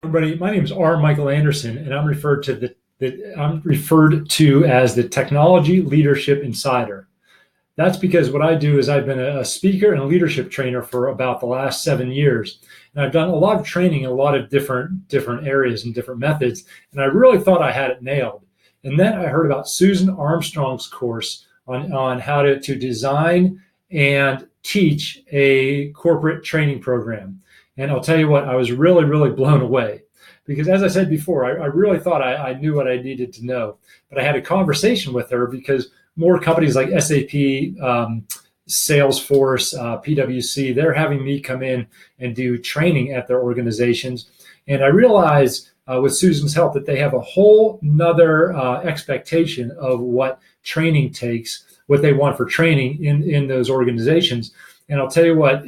Everybody, my name is R. Michael Anderson, and I'm referred to as the Technology Leadership Insider. That's because what I do is I've been a speaker and a leadership trainer for about the last 7 years, and I've done a lot of training in a lot of different areas and different methods, and I really thought I had it nailed. And then I heard about Susan Armstrong's course on how to design and teach a corporate training program. And I'll tell you what, I was really blown away because, as I said before, I really thought I knew what I needed to know. But I had a conversation with her because more companies like SAP, Salesforce, PwC, they're having me come in and do training at their organizations. And I realized with Susan's help that they have a whole nother expectation of what training takes, what they want for training in those organizations. And I'll tell you what,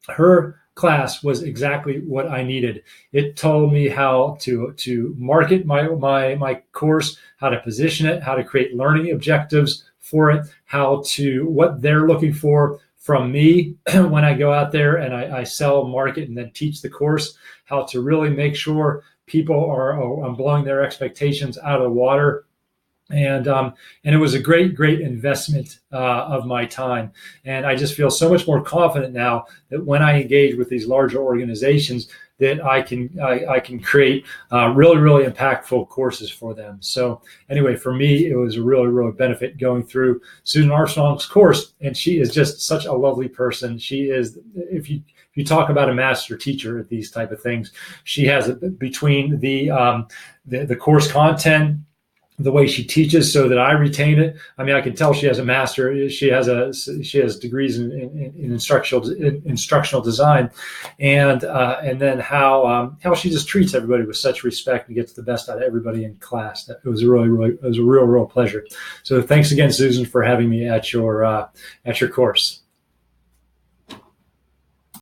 her class was exactly what I needed. It told me how to market my course, how to position it, how to create learning objectives for it, what they're looking for from me when I go out there and I sell, market, and then teach the course, how to really make sure people I'm blowing their expectations out of the water. And it was a great investment of my time, and I just feel so much more confident now that when I engage with these larger organizations, that I can create really impactful courses for them. So anyway, for me, it was a really benefit going through Susan Armstrong's course, and she is just such a lovely person. She is, if you talk about a master teacher at these type of things, she has between the course content, the way she teaches so that I retain it. I mean, I can tell she has a master. She has degrees in instructional design, and then how she just treats everybody with such respect and gets the best out of everybody in class. It was a real pleasure. So thanks again, Susan, for having me at your course.